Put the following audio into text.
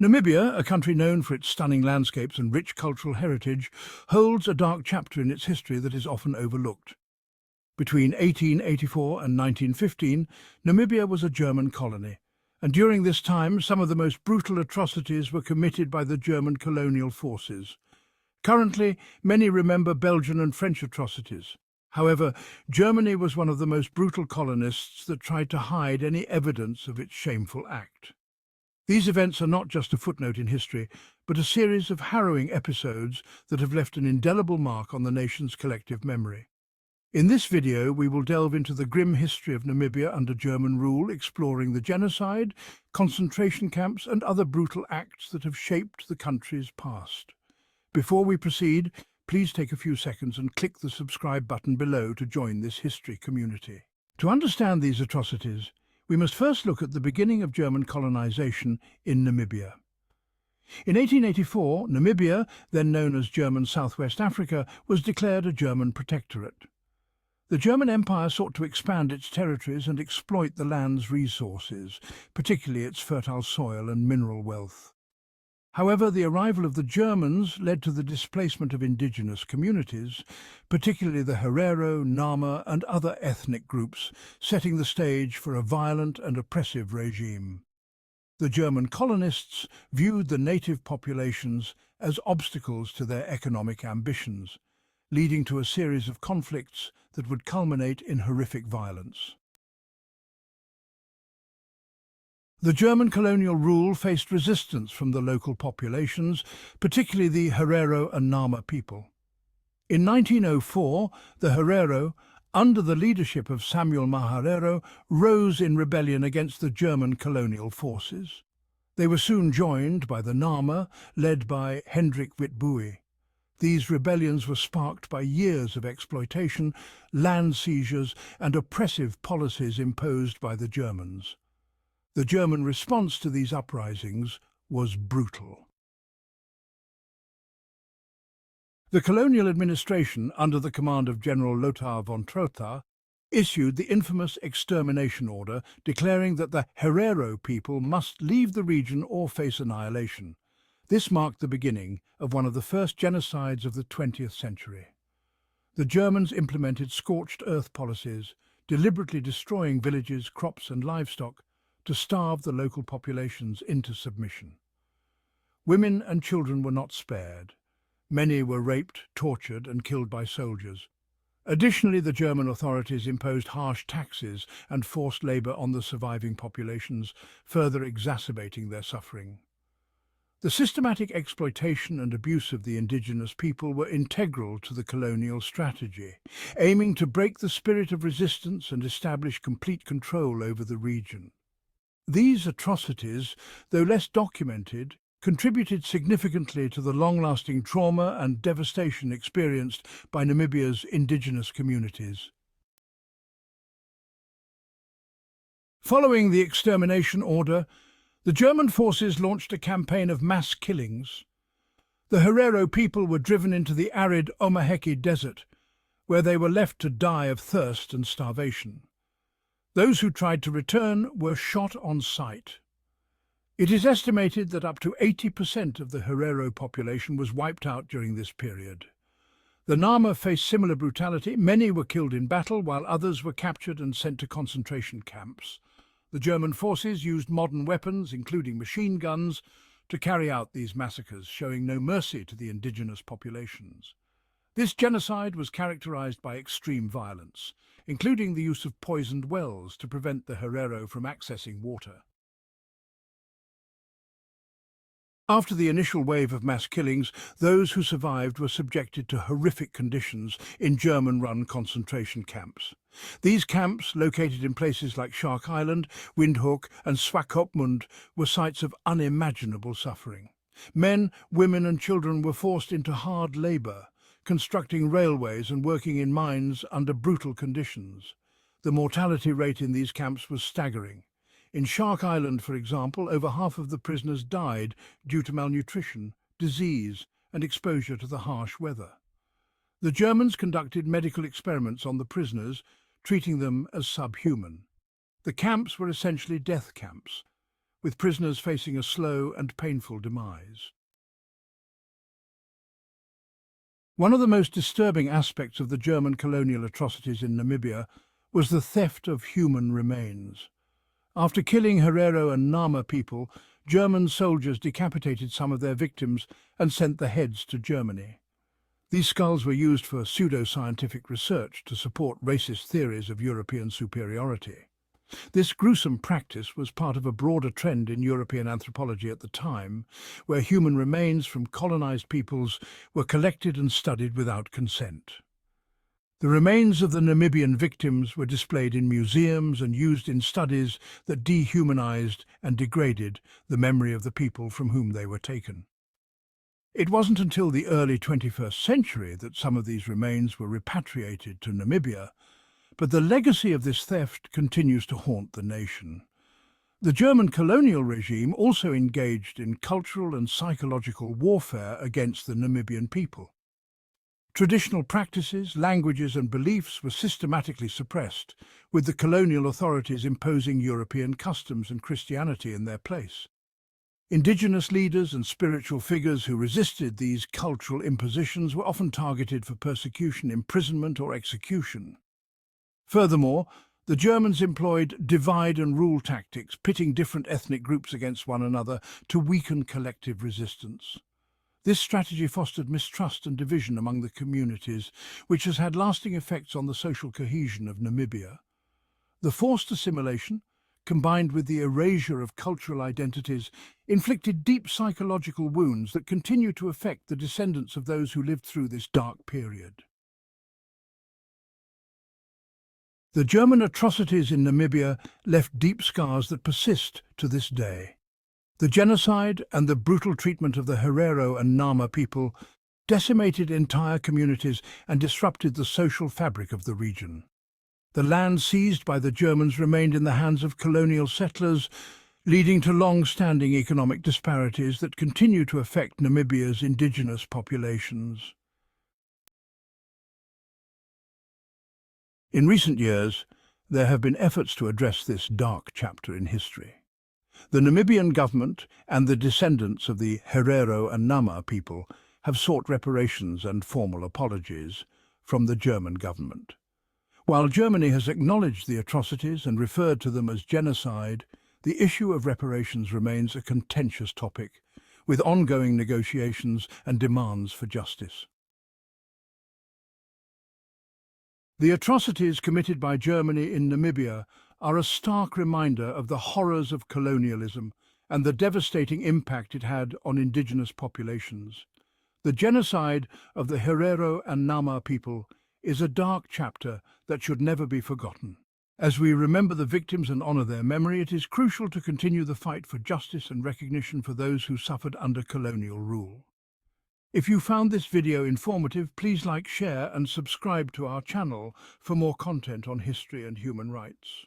Namibia, a country known for its stunning landscapes and rich cultural heritage, holds a dark chapter in its history that is often overlooked. Between 1884 and 1915, Namibia was a German colony, and during this time some of the most brutal atrocities were committed by the German colonial forces. Currently, many remember Belgian and French atrocities. However, Germany was one of the most brutal colonists that tried to hide any evidence of its shameful act. These events are not just a footnote in history, but a series of harrowing episodes that have left an indelible mark on the nation's collective memory. In this video, we will delve into the grim history of Namibia under German rule, exploring the genocide, concentration camps, and other brutal acts that have shaped the country's past. Before we proceed, please take a few seconds and click the subscribe button below to join this history community. To understand these atrocities, we must first look at the beginning of German colonization in Namibia. In 1884, Namibia, then known as German Southwest Africa, was declared a German protectorate. The German Empire sought to expand its territories and exploit the land's resources, particularly its fertile soil and mineral wealth. However, the arrival of the Germans led to the displacement of indigenous communities, particularly the Herero, Nama and other ethnic groups, setting the stage for a violent and oppressive regime. The German colonists viewed the native populations as obstacles to their economic ambitions, leading to a series of conflicts that would culminate in horrific violence. The German colonial rule faced resistance from the local populations, particularly the Herero and Nama people. In 1904, the Herero, under the leadership of Samuel Herrero, rose in rebellion against the German colonial forces. They were soon joined by the Nama, led by Hendrik Witbooi. These rebellions were sparked by years of exploitation, land seizures, and oppressive policies imposed by the Germans. The German response to these uprisings was brutal. The colonial administration, under the command of General Lothar von Trotha, issued the infamous extermination order, declaring that the Herero people must leave the region or face annihilation. This marked the beginning of one of the first genocides of the 20th century. The Germans implemented scorched earth policies, deliberately destroying villages, crops and livestock to starve the local populations into submission. Women and children were not spared. Many were raped, tortured and killed by soldiers. Additionally, the German authorities imposed harsh taxes and forced labour on the surviving populations, further exacerbating their suffering. The systematic exploitation and abuse of the indigenous people were integral to the colonial strategy, aiming to break the spirit of resistance and establish complete control over the region. These atrocities, though less documented, contributed significantly to the long-lasting trauma and devastation experienced by Namibia's indigenous communities. Following the extermination order, the German forces launched a campaign of mass killings. The Herero people were driven into the arid Omaheke Desert, where they were left to die of thirst and starvation. Those who tried to return were shot on sight. It is estimated that up to 80% of the Herero population was wiped out during this period. The Nama faced similar brutality. Many were killed in battle, while others were captured and sent to concentration camps. The German forces used modern weapons, including machine guns, to carry out these massacres, showing no mercy to the indigenous populations. This genocide was characterized by extreme violence, including the use of poisoned wells to prevent the Herero from accessing water. After the initial wave of mass killings, those who survived were subjected to horrific conditions in German-run concentration camps. These camps, located in places like Shark Island, Windhoek and Swakopmund, were sites of unimaginable suffering. Men, women and children were forced into hard labour, constructing railways and working in mines under brutal conditions. The mortality rate in these camps was staggering. In Shark Island, for example, over half of the prisoners died due to malnutrition, disease and exposure to the harsh weather. The Germans conducted medical experiments on the prisoners, treating them as subhuman. The camps were essentially death camps, with prisoners facing a slow and painful demise. One of the most disturbing aspects of the German colonial atrocities in Namibia was the theft of human remains. After killing Herero and Nama people, German soldiers decapitated some of their victims and sent the heads to Germany. These skulls were used for pseudoscientific research to support racist theories of European superiority. This gruesome practice was part of a broader trend in European anthropology at the time, where human remains from colonized peoples were collected and studied without consent. The remains of the Namibian victims were displayed in museums and used in studies that dehumanized and degraded the memory of the people from whom they were taken. It wasn't until the early 21st century that some of these remains were repatriated to Namibia, but the legacy of this theft continues to haunt the nation. The German colonial regime also engaged in cultural and psychological warfare against the Namibian people. Traditional practices, languages and beliefs were systematically suppressed, with the colonial authorities imposing European customs and Christianity in their place. Indigenous leaders and spiritual figures who resisted these cultural impositions were often targeted for persecution, imprisonment or execution. Furthermore, the Germans employed divide-and-rule tactics, pitting different ethnic groups against one another to weaken collective resistance. This strategy fostered mistrust and division among the communities, which has had lasting effects on the social cohesion of Namibia. The forced assimilation, combined with the erasure of cultural identities, inflicted deep psychological wounds that continue to affect the descendants of those who lived through this dark period. The German atrocities in Namibia left deep scars that persist to this day. The genocide and the brutal treatment of the Herero and Nama people decimated entire communities and disrupted the social fabric of the region. The land seized by the Germans remained in the hands of colonial settlers, leading to long-standing economic disparities that continue to affect Namibia's indigenous populations. In recent years, there have been efforts to address this dark chapter in history. The Namibian government and the descendants of the Herero and Nama people have sought reparations and formal apologies from the German government. While Germany has acknowledged the atrocities and referred to them as genocide, the issue of reparations remains a contentious topic, with ongoing negotiations and demands for justice. The atrocities committed by Germany in Namibia are a stark reminder of the horrors of colonialism and the devastating impact it had on indigenous populations. The genocide of the Herero and Nama people is a dark chapter that should never be forgotten. As we remember the victims and honour their memory, it is crucial to continue the fight for justice and recognition for those who suffered under colonial rule. If you found this video informative, please like, share and subscribe to our channel for more content on history and human rights.